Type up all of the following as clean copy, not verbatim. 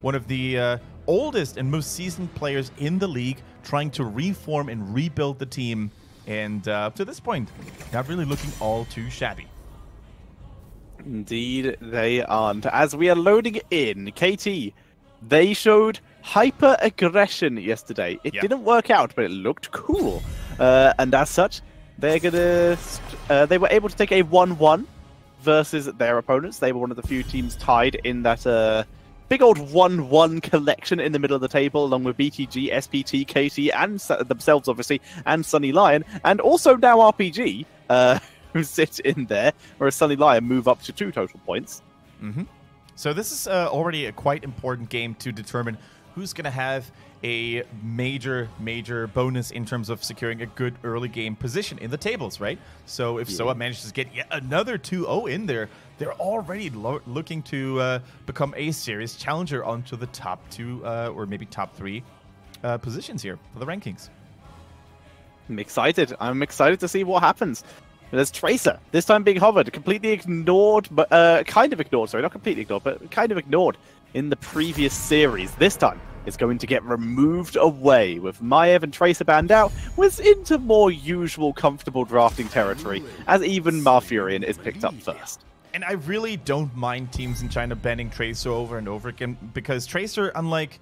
one of the oldest and most seasoned players in the league, trying to reform and rebuild the team. And up to this point, not really looking all too shabby. Indeed, they aren't. As we are loading in, KT, they showed hyper-aggression yesterday. It didn't work out, but it looked cool. And as such, they were able to take a 1-1 versus their opponents. They were one of the few teams tied in that big old 1-1 collection in the middle of the table, along with BTG, SPT, KT, and themselves, obviously, and Sunny Lion, and also now RPG, who sit in there, whereas Sunny Lion move up to 2 total points. So this is already a quite important game to determine who's going to have a major bonus in terms of securing a good early game position in the tables, right? So if Soa manages to get yet another 2-0 in there, they're already looking to become a serious challenger onto the top 2 or maybe top 3 positions here for the rankings. I'm excited. I'm excited to see what happens. There's Tracer, this time being hovered, completely ignored, but kind of ignored, sorry, not completely ignored, but kind of ignored in the previous series. This time, it's going to get removed away, with Maev and Tracer banned out, was into more usual comfortable drafting territory, as even Malfurion is picked up first. And I really don't mind teams in China banning Tracer over and over again, because Tracer, unlike...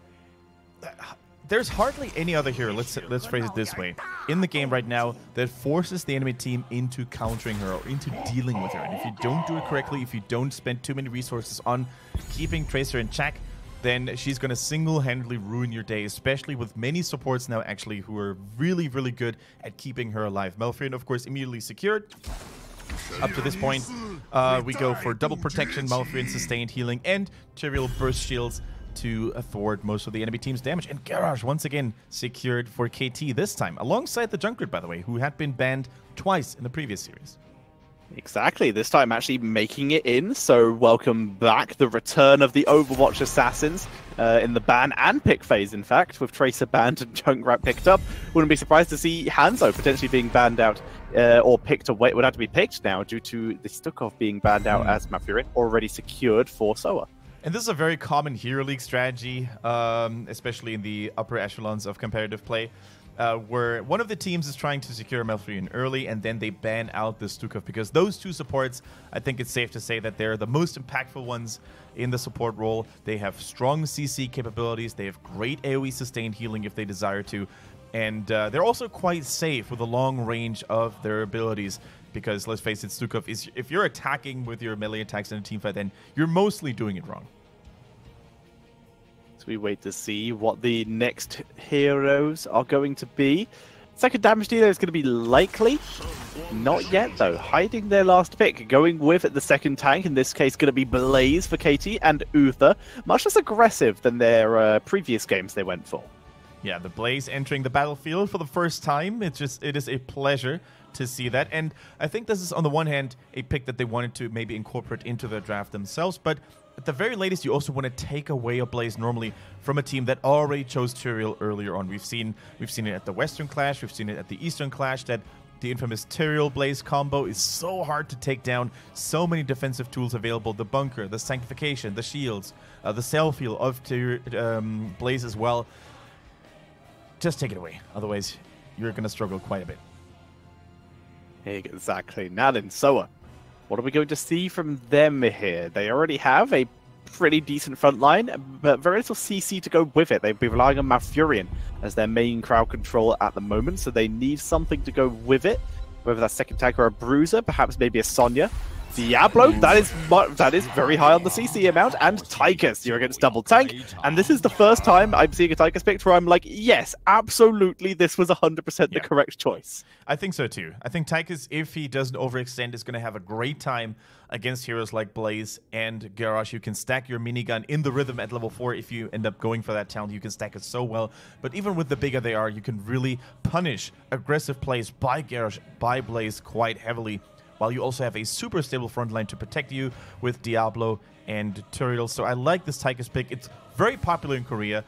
there's hardly any other hero, let's phrase it this way, in the game right now that forces the enemy team into countering her or into dealing with her. And if you don't do it correctly, if you don't spend too many resources on keeping Tracer in check, then she's going to single-handedly ruin your day, especially with many supports now actually who are really good at keeping her alive. Malfurion, of course, immediately secured. Up to this point, we go for double protection, Malfurion sustained healing, and Tyrael burst shields to thwart most of the enemy team's damage. And Garage once again secured for KT this time, alongside the Junkrat, by the way, who had been banned twice in the previous series. Exactly, this time actually making it in, so welcome back, the return of the Overwatch Assassins in the ban and pick phase, in fact, with Tracer banned and Junkrat picked up. Wouldn't be surprised to see Hanzo potentially being banned out or picked away. Would have to be picked now due to the Stukov being banned out as Malfurion already secured for Soa. And this is a very common Hero League strategy, especially in the upper echelons of competitive play, where one of the teams is trying to secure Malfurion early, and then they ban out the Stukov, because those two supports, I think it's safe to say that they're the most impactful ones in the support role. They have strong CC capabilities, they have great AoE sustained healing if they desire to, and they're also quite safe with a long range of their abilities. Because let's face it, Stukov is, if you're attacking with your melee attacks in a teamfight, then you're mostly doing it wrong. So we wait to see what the next heroes are going to be. Second damage dealer is going to be likely. Not yet, though. Hiding their last pick. Going with the second tank, in this case going to be Blaze for KT, and Uther. Much less aggressive than their previous games they went for. Yeah, the Blaze entering the battlefield for the first time. It is a pleasure to see that. And I think this is, on the one hand, a pick that they wanted to maybe incorporate into their draft themselves, but at the very latest, you also want to take away a Blaze normally from a team that already chose Tyrael earlier on. We've seen it at the Western Clash, we've seen it at the Eastern Clash, that the infamous Tyrael Blaze combo is so hard to take down. So many defensive tools available: the bunker, the sanctification, the shields, the self-heal of Blaze as well. Just take it away, otherwise you're going to struggle quite a bit. Exactly. Now then, Soa, what are we going to see from them here? They already have a pretty decent front line, but very little CC to go with it. They've been relying on Malfurion as their main crowd control at the moment, so they need something to go with it. Whether that's second tank or a bruiser, perhaps maybe a Sonya. Diablo, that is very high on the CC amount, and Tychus, you're against double tank, and this is the first time I'm seeing a Tychus picked where I'm like, yes, absolutely, this was 100% the correct choice. I think so too. I think Tychus, if he doesn't overextend, is going to have a great time against heroes like Blaze and Garage. You can stack your minigun in the rhythm at level 4 if you end up going for that talent. You can stack it so well, but even with the bigger they are, you can really punish aggressive plays by Garage, by Blaze quite heavily, while you also have a super stable front line to protect you with Diablo and Tyrael. So I like this Tychus pick. It's very popular in Korea.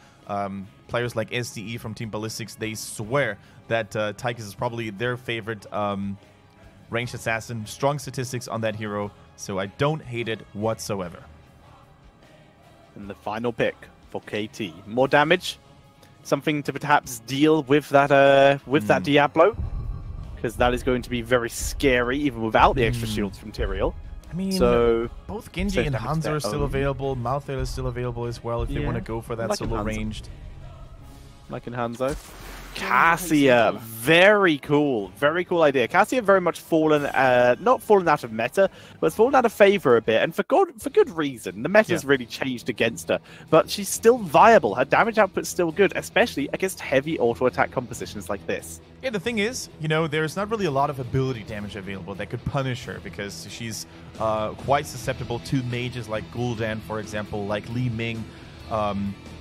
Players like SDE from Team Ballistics, they swear that Tychus is probably their favorite ranged assassin. Strong statistics on that hero, so I don't hate it whatsoever. And the final pick for KT. More damage, something to perhaps deal with that that Diablo, because that is going to be very scary even without the extra shields from Tyrael. I mean, so both Genji and Hanzo are still available. Malthael is still available as well if they want to go for that solo ranged. Like in Hanzo. Cassia, very cool idea. Cassia very much not fallen out of meta, but fallen out of favor a bit, and for good reason. The meta's really changed against her, but she's still viable. Her damage output's still good, especially against heavy auto attack compositions like this. Yeah, the thing is, you know, there's not really a lot of ability damage available that could punish her because she's quite susceptible to mages like Gul'dan, for example, like Li Ming.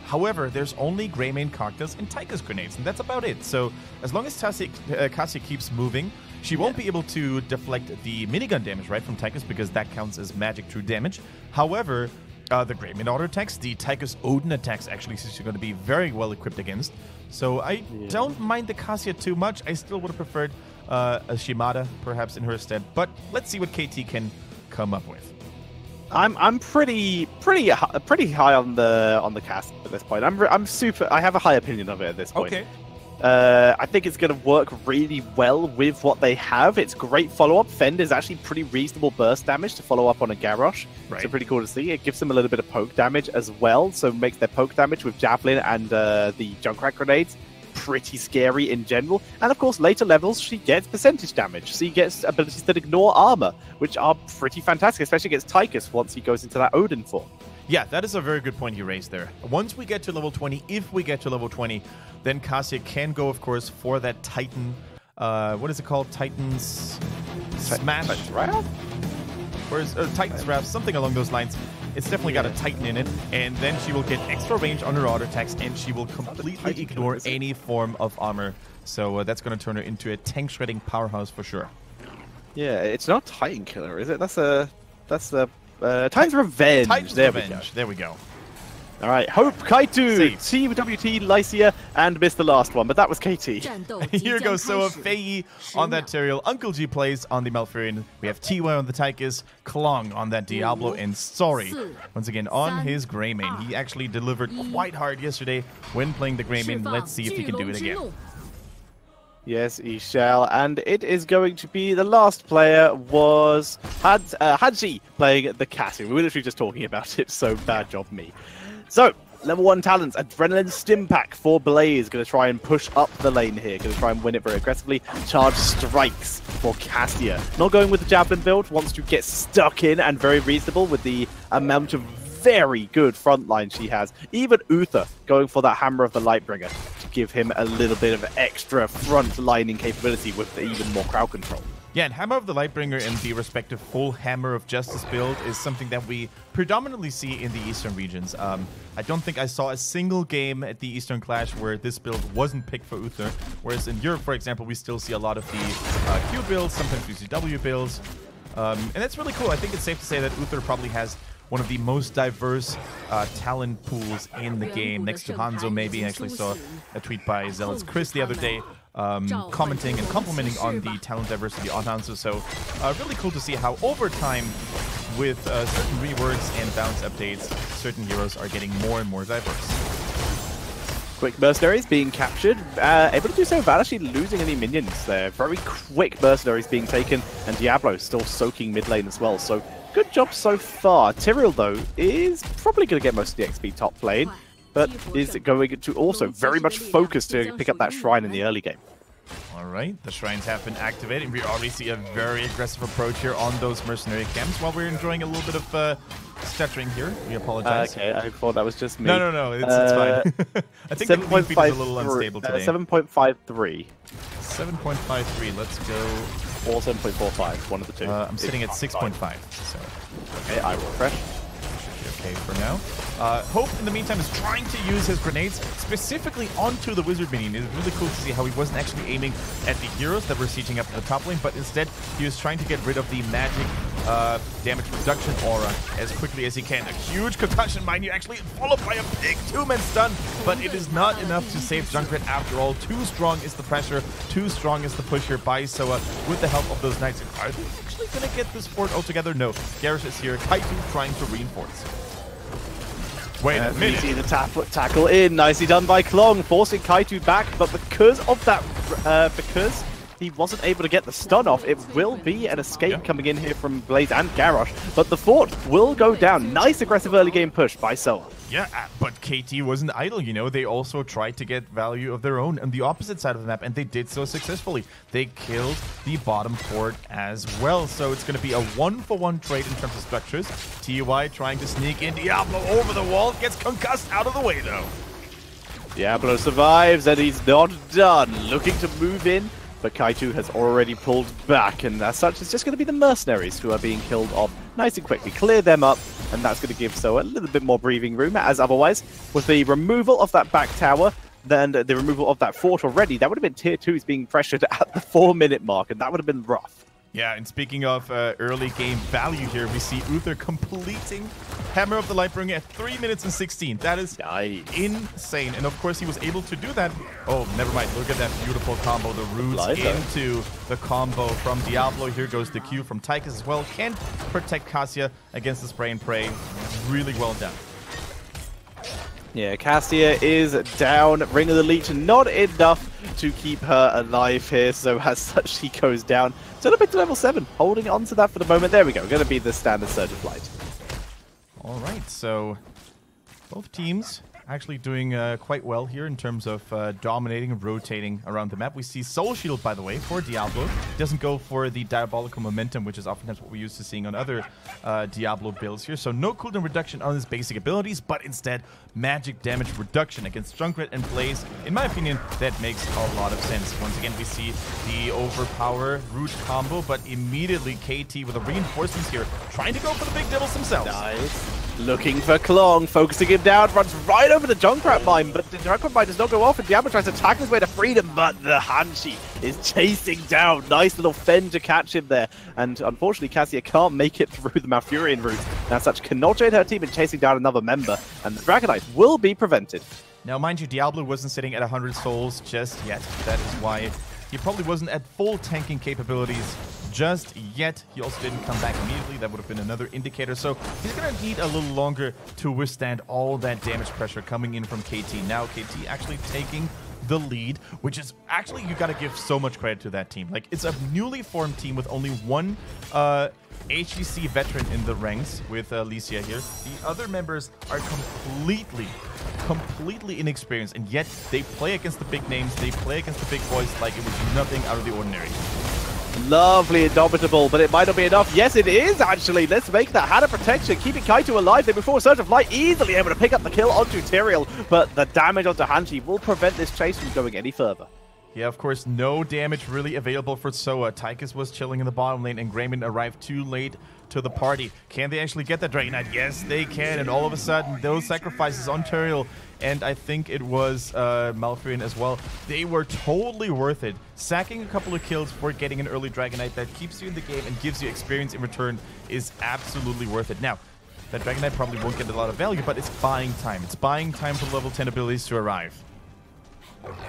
However, there's only Greymane Cactus and Tychus grenades, and that's about it. So as long as Cassia keeps moving, she won't be able to deflect the minigun damage, right, from Tychus, because that counts as magic true damage. However, the Greymane auto attacks, the Tychus Odin attacks, actually, she's going to be very well equipped against. So I don't mind the Cassia too much. I still would have preferred a Shimada, perhaps, in her stead. But let's see what KT can come up with. I'm pretty high on the cast at this point. I have a high opinion of it at this point. Okay. I think it's going to work really well with what they have. It's great follow-up. Fend is actually pretty reasonable burst damage to follow up on a Garrosh. Right. So pretty cool to see. It gives them a little bit of poke damage as well, so it makes their poke damage with Javelin and the Junkrat grenades pretty scary in general. And of course, later levels, she gets percentage damage. She gets abilities that ignore armor, which are pretty fantastic, especially against Tychus once he goes into that Odin form. Yeah, that is a very good point you raised there. Once we get to level 20, if we get to level 20, then Cassia can go, of course, for that Titan. What is it called? Titan's Smash? Titan's Wrath? Titan's Wrath, something along those lines. It's definitely got a Titan in it, and then she will get extra range on her auto attacks, and she will completely ignore any form of armor. So that's going to turn her into a tank shredding powerhouse for sure. Yeah, it's not Titan Killer, is it? That's Titan's Revenge. Titan's Revenge. There we go. All right, Hope, Kaitu, TWT, Lycia, and missed the last one, but that was KT. Here goes Soa, Fei on that Tyrael, Uncle G plays on the Malfurion. We have TY on the Tychus, Klong on that Diablo, and Sorry, once again, on his Greymane. He actually delivered quite hard yesterday when playing the Greymane. Let's see if he can do it again. Yes, he shall, and it is going to be the last player was HGC playing the Cassie. We were literally just talking about it, so bad job me. So, level 1 talents, Adrenaline Stim Pack for Blaze. Going to try and push up the lane here. Going to try and win it very aggressively. Charge Strikes for Cassia. Not going with the Javelin build. Wants to get stuck in and very reasonable with the amount of very good frontline she has. Even Uther going for that Hammer of the Lightbringer to give him a little bit of extra front-lining capability with even more crowd control. Yeah, and Hammer of the Lightbringer and the respective full Hammer of Justice build is something that we predominantly see in the Eastern regions. I don't think I saw a single game at the Eastern Clash where this build wasn't picked for Uther, whereas in Europe, for example, we still see a lot of the Q builds, sometimes we see W builds, and that's really cool. I think it's safe to say that Uther probably has one of the most diverse talent pools in the game, next to Hanzo maybe. I actually saw a tweet by Zealot's Chris the other day commenting and complimenting on the talent diversity on Hanzo. So really cool to see how over time, with certain reworks and balance updates, certain heroes are getting more and more diverse. Quick Mercenaries being captured, able to do so without actually losing any minions there. Very quick Mercenaries being taken, and Diablo still soaking mid lane as well. So good job so far. Tyrael, though, is probably going to get most of the XP top lane, but is going to also very much focus to pick up that shrine in the early game. All right, the shrines have been activated. We already see a very aggressive approach here on those mercenary camps while we're enjoying a little bit of stuttering here. We apologize. Okay, I thought that was just me. No, it's fine. I think the feed is a little unstable today. 7.53. 7.53, let's go. Or 7.45, one of the two. I'm sitting at 6.5. So. Okay, I will refresh. Should be okay for now. Hope, in the meantime, is trying to use his grenades specifically onto the Wizard minion. It's really cool to see how he wasn't actually aiming at the heroes that were sieging up the top lane, but instead he was trying to get rid of the magic damage reduction aura as quickly as he can. A huge concussion, mind you, actually followed by a big two-man stun, but it is not enough to save Junkrat after all. Too strong is the pressure, too strong is the push here by Soa with the help of those knights. Are they actually going to get this fort altogether? No. Garrosh is here, Kaitu trying to reinforce. Wait a minute. We see the tackle in. Nicely done by Klong, forcing Kaito back. But because of that, because he wasn't able to get the stun off, it will be an escape coming in here from Blaze and Garrosh. But the fort will go down. Nice aggressive early game push by Soa. Yeah, but KT wasn't idle, you know. They also tried to get value of their own on the opposite side of the map, and they did so successfully. They killed the bottom fort as well. So it's going to be a 1-for-1 trade in terms of structures. TY trying to sneak in. Diablo over the wall, gets concussed out of the way, though. Diablo survives, and he's not done. Looking to move in, but Kaito has already pulled back, and as such, it's just going to be the mercenaries who are being killed off nice and quickly. Clear them up, and that's going to give Soa a little bit more breathing room, as otherwise, with the removal of that back tower, then the removal of that fort already, that would have been tier 2s being pressured at the 4-minute mark, and that would have been rough. Yeah, and speaking of early game value here, we see Uther completing Hammer of the Lightbringer at 3 minutes and 16. That is insane. And of course, he was able to do that. Oh, never mind. Look at that beautiful combo. The roots into the combo from Diablo. Here goes the Q from Tychus as well. Can't protect Cassia against the spray and pray. Really well done. Yeah, Cassia is down. Ring of the Leech, not enough to keep her alive here. So as such, she goes down. Still a bit to level 7. Holding on to that for the moment. There we go. Going to be the standard Surge of Light. All right, so both teams actually doing quite well here in terms of dominating and rotating around the map. We see Soul Shield, by the way, for Diablo. Doesn't go for the Diabolical Momentum, which is oftentimes what we're used to seeing on other Diablo builds here. So no cooldown reduction on his basic abilities, but instead magic damage reduction against Junkrat and Blaze. In my opinion, that makes a lot of sense. Once again, we see the overpower root combo, but immediately KT with the reinforcements here, trying to go for the big devils themselves. Nice. Looking for Klong, focusing him down, runs right over the Junkrat mine, but the Junkrat mine does not go off, and Diablo tries to tackle his way to freedom, but the Hanshi is chasing down. Nice little fend to catch him there, and unfortunately Cassia can't make it through the Malfurion route. Now such cannot join her team in chasing down another member, and the Dragonite will be prevented. Now mind you, Diablo wasn't sitting at 100 souls just yet. That is why he probably wasn't at full tanking capabilities just yet. He also didn't come back immediately. That would have been another indicator. So he's going to need a little longer to withstand all that damage pressure coming in from KT. Now KT actually taking the lead, which is actually, you got to give so much credit to that team. Like, it's a newly formed team with only one HGC veteran in the ranks with Alicia here. The other members are completely inexperienced, and yet they play against the big names. They play against the big boys like it was nothing out of the ordinary. Lovely Indomitable, but it might not be enough. Yes, it is, actually. Let's make that Hana protection, keeping Kaito alive. They before Surge of Light, easily able to pick up the kill onto Tyrael, but the damage onto Hanshi will prevent this chase from going any further. Yeah, of course, no damage really available for Soa. Tychus was chilling in the bottom lane, and Grayman arrived too late to the party. Can they actually get that Dragonite? Yes, they can, and all of a sudden, those sacrifices on Tyrael, and I think it was Malfurion as well, they were totally worth it. Sacking a couple of kills for getting an early Dragonite that keeps you in the game and gives you experience in return is absolutely worth it. Now, that Dragonite probably won't get a lot of value, but it's buying time. It's buying time for level 10 abilities to arrive.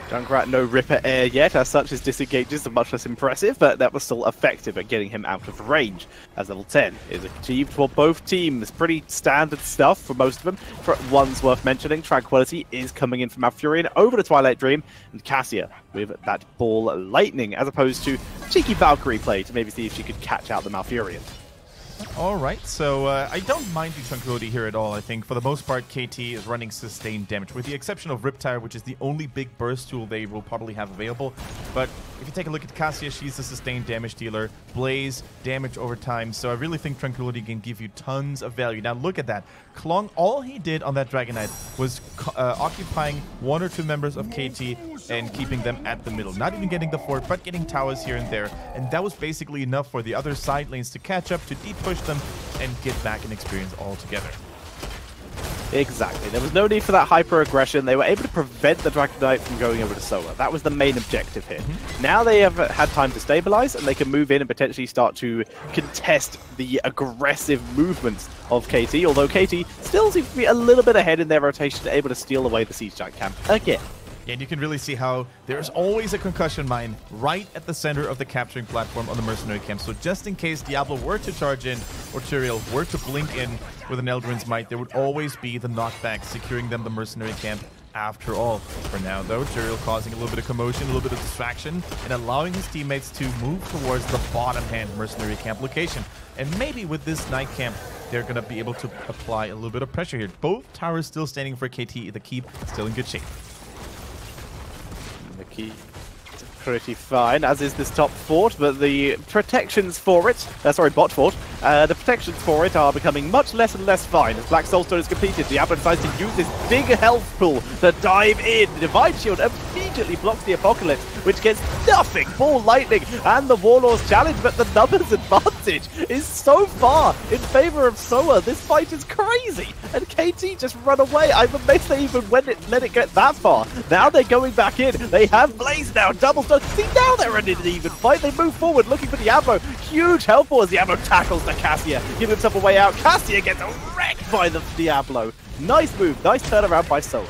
Junkrat no Ripper Air yet, as such his disengages are much less impressive, but that was still effective at getting him out of range, as level 10 is achieved for both teams. Pretty standard stuff for most of them. For one's worth mentioning, Tranquility is coming in from Malfurion over to Twilight Dream, and Cassia with that Ball Lightning, as opposed to cheeky Valkyrie play to maybe see if she could catch out the Malfurion. Alright, so I don't mind the Tranquility here at all. I think for the most part KT is running sustained damage, with the exception of Riptire, which is the only big burst tool they will probably have available. But if you take a look at Cassia, she's a sustained damage dealer. Blaze, damage over time, so I really think Tranquility can give you tons of value. Now look at that. Klong, all he did on that Dragonite was occupying one or two members of KT and keeping them at the middle. Not even getting the fort, but getting towers here and there. And that was basically enough for the other side lanes to catch up, to deep push them, and get back an experience altogether. Exactly. There was no need for that hyper-aggression. They were able to prevent the Dragonite from going over to Soa. That was the main objective here. Now they have had time to stabilize, and they can move in and potentially start to contest the aggressive movements of KT, although KT still seems to be a little bit ahead in their rotation, able to steal away the Siege Giant camp again. And you can really see how there's always a concussion mine right at the center of the capturing platform on the mercenary camp. So just in case Diablo were to charge in or Tyrael were to blink in with an Eldrin's Might, there would always be the knockback securing them the mercenary camp after all. For now, though, Tyrael causing a little bit of commotion, a little bit of distraction, and allowing his teammates to move towards the bottom-hand mercenary camp location. And maybe with this night camp, they're going to be able to apply a little bit of pressure here. Both towers still standing for KT. The keep still in good shape. The keep pretty fine, as is this top fort, but the protections for it, sorry, bot fort, the protections for it are becoming much less and less fine. As Black Soulstone is completed, Diablo decides to use this big health pool to dive in. The Divine Shield immediately blocks the Apocalypse, which gets nothing. Ball Lightning and the Warlord's challenge, but the numbers advantage is so far in favor of Soa. This fight is crazy, and KT just run away. I'm amazed they even let it get that far. Now they're going back in. They have Blaze now, double stun. See, now they're in an even fight. They move forward, looking for Diablo. Huge help as Diablo tackles the Cassia, giving himself a way out. Cassia gets wrecked by the Diablo. Nice move, nice turnaround by Soa.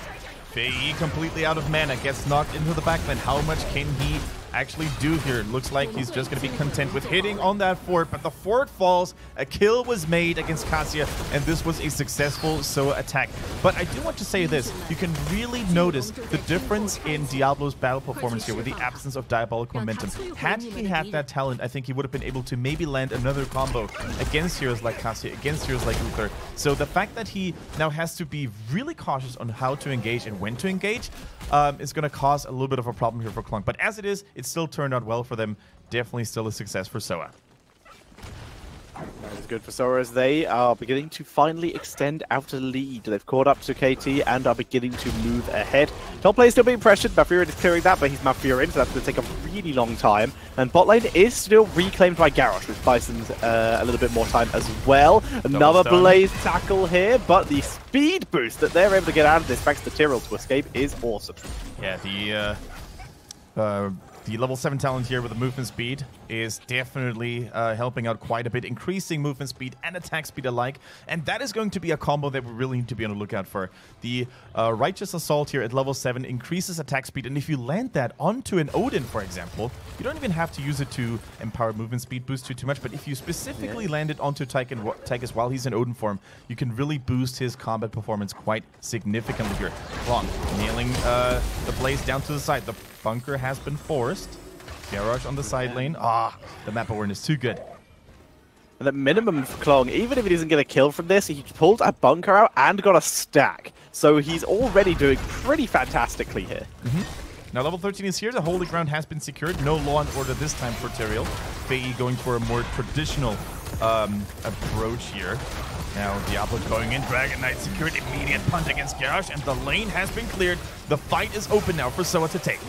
Fei completely out of mana, gets knocked into the backline. How much can he actually do here? Looks like he's just going to be content with hitting on that fort, but the fort falls. A kill was made against Cassia, and this was a successful Soa attack. But I do want to say this. You can really notice the difference in Diablo's battle performance here with the absence of diabolical momentum. Had he had that talent, I think he would have been able to maybe land another combo against heroes like Cassia, against heroes like Uther. So the fact that he now has to be really cautious on how to engage and when to engage is going to cause a little bit of a problem here for Clunk. But as it is, it still turned out well for them. Definitely still a success for Soa. That is good for Soa as they are beginning to finally extend out a lead. They've caught up to KT and are beginning to move ahead. Top lane still being pressured. Malfurion is clearing that, but he's Malfurion, so that's going to take a really long time. And bot lane is still reclaimed by Garrosh, which buys them a little bit more time as well. Another Blaze tackle here, but the speed boost that they're able to get out of this thanks to Tyrael to escape is awesome. Yeah, the level 7 talent here with the movement speed is definitely helping out quite a bit, increasing movement speed and attack speed alike. And that is going to be a combo that we really need to be on the lookout for. The Righteous Assault here at level 7 increases attack speed. And if you land that onto an Odin, for example, you don't even have to use it to empower movement speed boost too much. But if you specifically land it onto Tychus while he's in Odin form, you can really boost his combat performance quite significantly here. Long, nailing the Blaze down to the side. The bunker has been forced. Garrosh on the side lane. The map awareness too good. And at minimum for Klong, even if he doesn't get a kill from this, he pulled a bunker out and got a stack. So he's already doing pretty fantastically here. Now level 13 is here. The Holy Ground has been secured. No Law and Order this time for Tyrael. Fei going for a more traditional approach here. Now Diablo going in. Dragon Knight secured. Immediate punt against Garrosh. And the lane has been cleared. The fight is open now for Soa to take.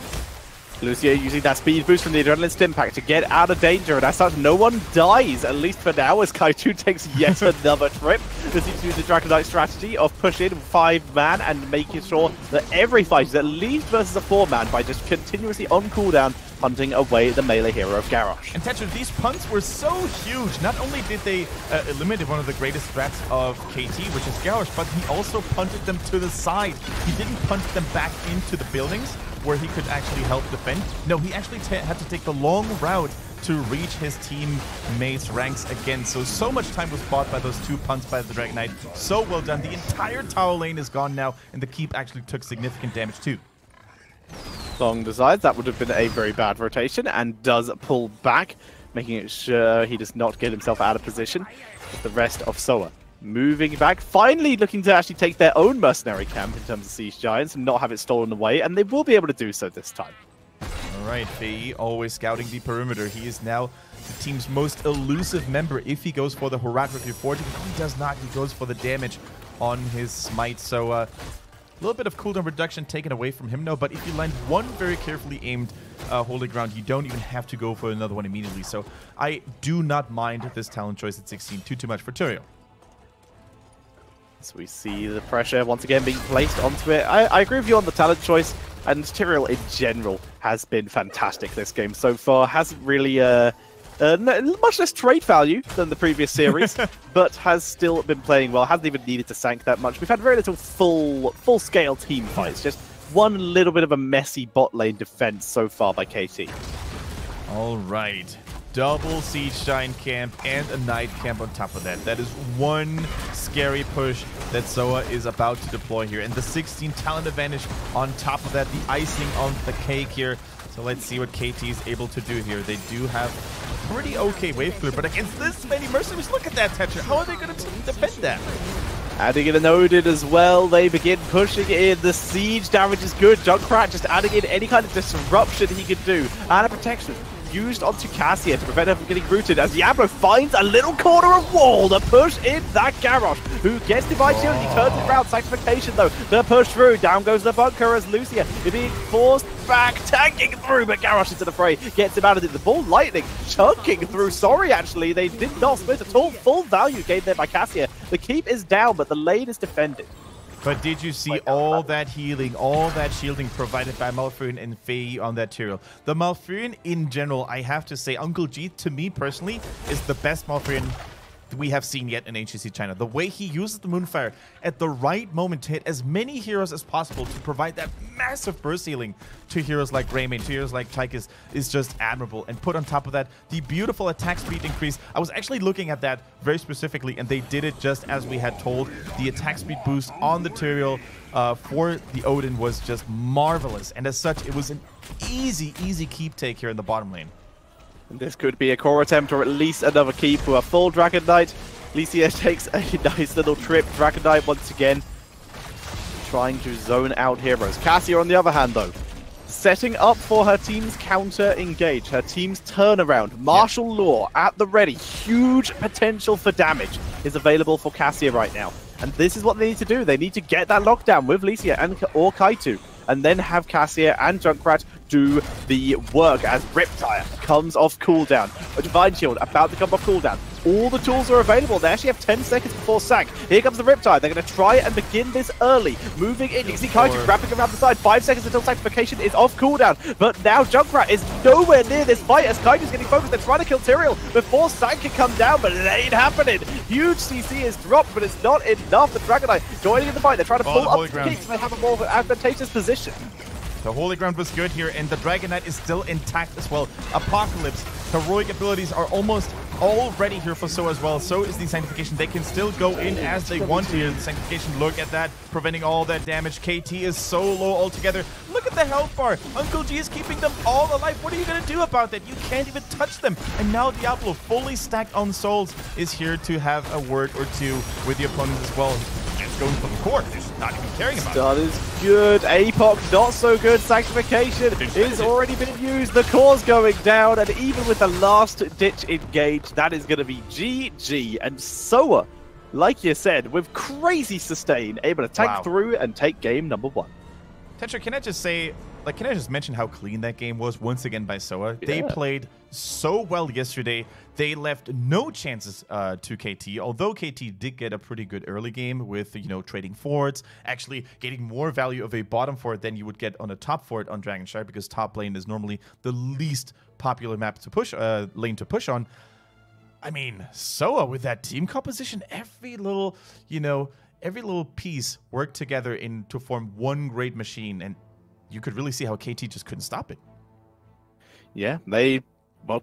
Lucio using that speed boost from the Adrenaline Stim Pack to get out of danger, and as such, no one dies, at least for now, as Kaiju takes yet another trip. This is use the Dragon Knight strategy of push in 5-man and making sure that every fight is at least versus a 4-man by just continuously on cooldown, punting away the melee hero of Garrosh. And Tetris, these punts were so huge. Not only did they eliminate one of the greatest threats of KT, which is Garrosh, but he also punted them to the side. He didn't punt them back into the buildings where he could actually help defend. No, he actually had to take the long route to reach his teammates' ranks again. So much time was bought by those 2 punts by the Dragon Knight. So well done. The entire tower lane is gone now, and the keep actually took significant damage too. Long decides that would have been a very bad rotation and does pull back, making it sure he does not get himself out of position with the rest of Soa. Moving back, finally looking to actually take their own mercenary camp in terms of Siege Giants and not have it stolen away, and they will be able to do so this time. Alright, Fei always scouting the perimeter. He is now the team's most elusive member if he goes for the Heroic Reforging. If he does not, he goes for the damage on his smite. So a little bit of cooldown reduction taken away from him now, but if you land one very carefully aimed Holy Ground, you don't even have to go for another one immediately. So I do not mind this talent choice at 16 too much for Tyrael. So we see the pressure once again being placed onto it. I agree with you on the talent choice, and Tyrael in general has been fantastic this game so far. Hasn't really much less trade value than the previous series, but has still been playing well. Hasn't even needed to sank that much. We've had very little full-scale team fights, just one little bit of a messy bot lane defense so far by KT. All right. Double Siege Giant Camp and a Knight Camp on top of that. That is one scary push that Zoa is about to deploy here. And the 16 talent advantage on top of that, the icing on the cake here. So let's see what KT is able to do here. They do have pretty okay wave clear, but against this many mercenaries, look at that, Tetra. How are they going to defend that? Adding in an Odin as well, they begin pushing in. The siege damage is good. Junkrat just adding in any kind of disruption he can do. And a protection used onto Cassia to prevent her from getting rooted as Diablo finds a little corner of wall to push in that Garrosh, who gets Divine Shield. He turns it around. Sanctification, though, to push through. Down goes the bunker as Lucia is being forced back, tanking through, but Garrosh into the fray, gets him out of it. The ball lightning chunking through. Sorry, actually, they did not split at all. Full value gained there by Cassia. The keep is down, but the lane is defended. But did you see all that healing, all that shielding provided by Malfurion and Faye on that Tyrael? The Malfurion in general, I have to say, Uncle G, to me personally, is the best Malfurion we have seen yet in HGC China. The way he uses the Moonfire at the right moment to hit as many heroes as possible to provide that massive burst healing to heroes like Greymane, to heroes like Tychus is just admirable. And put on top of that, the beautiful attack speed increase. I was actually looking at that very specifically, and they did it just as we had told. The attack speed boost on the Tyrael for the Odin was just marvelous. And as such, it was an easy keep take here in the bottom lane. This could be a core attempt or at least another keep for a full Dragon Knight. Licia takes a nice little trip. Dragon Knight once again trying to zone out heroes. Cassia, on the other hand, though, setting up for her team's counter engage, her team's turnaround. Martial Law at the ready. Huge potential for damage is available for Cassia right now. And this is what they need to do. They need to get that lockdown with Licia or Kaitu, and then have Cassia and Junkrat do the work as Riptire comes off cooldown. A Divine Shield about to come off cooldown. All the tools are available. They actually have 10 seconds before sack. Here comes the Riptide. They're going to try and begin this early. Moving in. You can see Kaiju wrapping around the side. 5 seconds until Sanctification is off cooldown. But now Junkrat is nowhere near this fight as Kaiju's getting focused. They're trying to kill Tyrael before Sank can come down, but it ain't happening. Huge CC is dropped, but it's not enough. The Dragon Knight joining in the fight. They're trying to pull up the kicks. They have a more advantageous position. The Holy Ground was good here, and the Dragon Knight is still intact as well. Apocalypse, heroic abilities are almost all ready here for So as well. So is the Sanctification. They can still go in as they want here. The Sanctification, look at that, preventing all that damage. KT is so low altogether. Look at the health bar. Uncle G is keeping them all alive. What are you going to do about that? You can't even touch them. And now Diablo, fully stacked on souls, is here to have a word or two with the opponents as well. Just going for the core. Just not even caring about it. Stun is good. APOC not so good. Sanctification is already been used. The core's going down, and even with the last ditch engage, that is going to be GG. And Soa, like you said, with crazy sustain, able to tank through and take game number 1. Tetra, can I just say, can I just mention how clean that game was once again by Soa? Yeah. They played so well yesterday. They left no chances to KT, although KT did get a pretty good early game with, trading forwards, actually getting more value of a bottom fort than you would get on a top fort on Dragonshire, because top lane is normally the least popular map to push, lane to push on. I mean, Soa with that team composition, every little piece worked together to form one great machine, and you could really see how KT just couldn't stop it. Yeah, they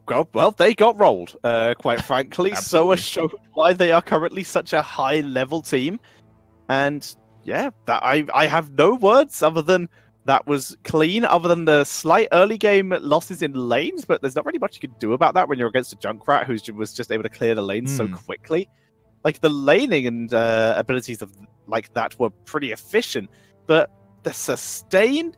got rolled, quite frankly. Soa showed why they are currently such a high-level team, and yeah, that I have no words other than that was clean, other than the slight early game losses in lanes, but there's not really much you can do about that when you're against a Junkrat who was just able to clear the lanes so quickly. Like, the laning and abilities of like that were pretty efficient, but the sustain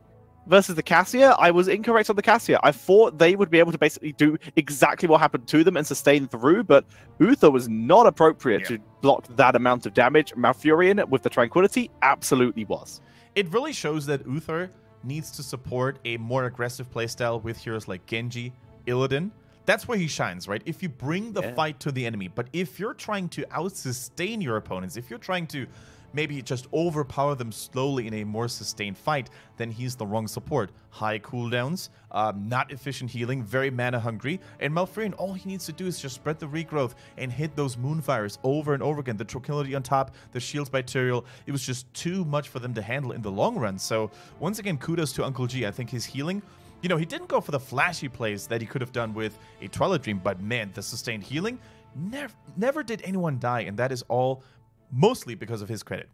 versus the Cassia, I was incorrect on the Cassia. I thought they would be able to basically do exactly what happened to them and sustain through, but Uther was not appropriate to block that amount of damage. Malfurion with the Tranquility absolutely was. It really shows that Uther needs to support a more aggressive playstyle with heroes like Genji, Illidan. That's where he shines, right? If you bring the fight to the enemy, but if you're trying to out-sustain your opponents, if you're trying to maybe just overpower them slowly in a more sustained fight, then he's the wrong support. High cooldowns, not efficient healing, very mana hungry, and Malfurion, all he needs to do is just spread the regrowth and hit those Moonfires over and over again. The Tranquility on top, the shields by Tyrael, it was just too much for them to handle in the long run. So once again, kudos to Uncle G. I think his healing, you know, he didn't go for the flashy plays that he could have done with a Twilight Dream, but man, the sustained healing, never did anyone die, and that is all mostly because of his credit.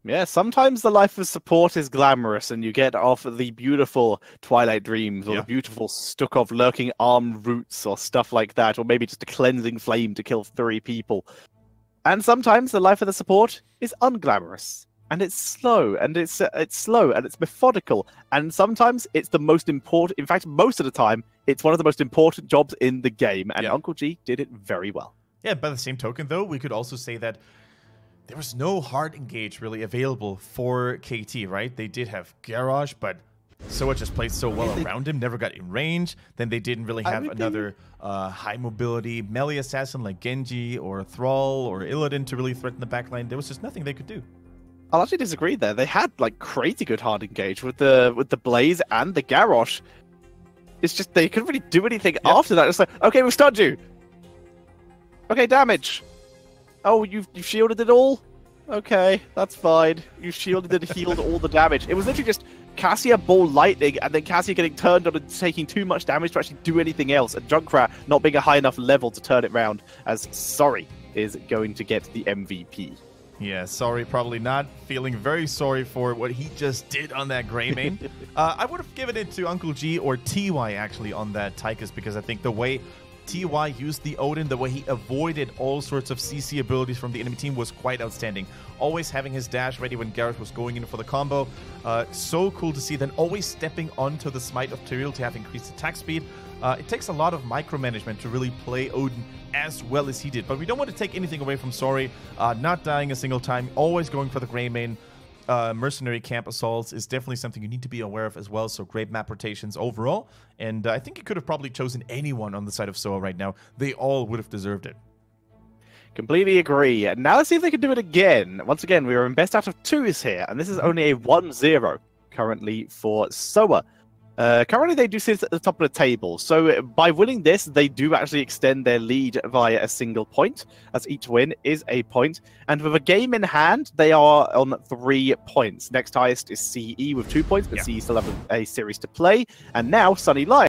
Yeah, sometimes the life of support is glamorous, and you get off the beautiful Twilight Dreams, or the beautiful Stukov lurking arm roots, or stuff like that, or maybe just a cleansing flame to kill 3 people. And sometimes the life of the support is unglamorous, and it's slow, and it's slow, and it's methodical, and sometimes it's the most important. In fact, most of the time, it's one of the most important jobs in the game, and Uncle G did it very well. Yeah, by the same token, though, we could also say that there was no hard engage really available for KT, right? They did have Garrosh, but Soa just played so well around him, never got in range. Then they didn't really have another high mobility melee assassin like Genji or Thrall or Illidan to really threaten the backline. There was just nothing they could do. I'll actually disagree there. They had like crazy good hard engage with the Blaze and the Garrosh. It's just they couldn't really do anything after that. It's like, okay, we'll stun you. Okay, damage. Oh, you've shielded it all? Okay, that's fine. You shielded and healed all the damage. It was literally just Cassia ball lightning, and then Cassia getting turned on and taking too much damage to actually do anything else, and Junkrat not being a high enough level to turn it round, as Sorry is going to get the MVP. Yeah, Sorry probably not. Feeling very sorry for what he just did on that Greymane. I would have given it to Uncle G or TY actually on that Tychus, because I think the way TY used the Odin, the way he avoided all sorts of CC abilities from the enemy team was quite outstanding. Always having his dash ready when Gareth was going in for the combo. So cool to see. Then always stepping onto the Smite of Tyrael to have increased attack speed. It takes a lot of micromanagement to really play Odin as well as he did. But we don't want to take anything away from Sorry. Not dying a single time. Always going for the Greymane. Mercenary camp assaults is definitely something you need to be aware of as well. So great map rotations overall. And I think he could have probably chosen anyone on the side of Soa right now. They all would have deserved it. Completely agree. And now let's see if they can do it again. Once again, we are in best out of 2s here. And this is only a 1-0 currently for Soa. Currently, they do sit at the top of the table. So by winning this, they do actually extend their lead via a single point, as each win is a point. And with a game in hand, they are on 3 points. Next highest is CE with 2 points, but CE still have a series to play. And now Sunny Lion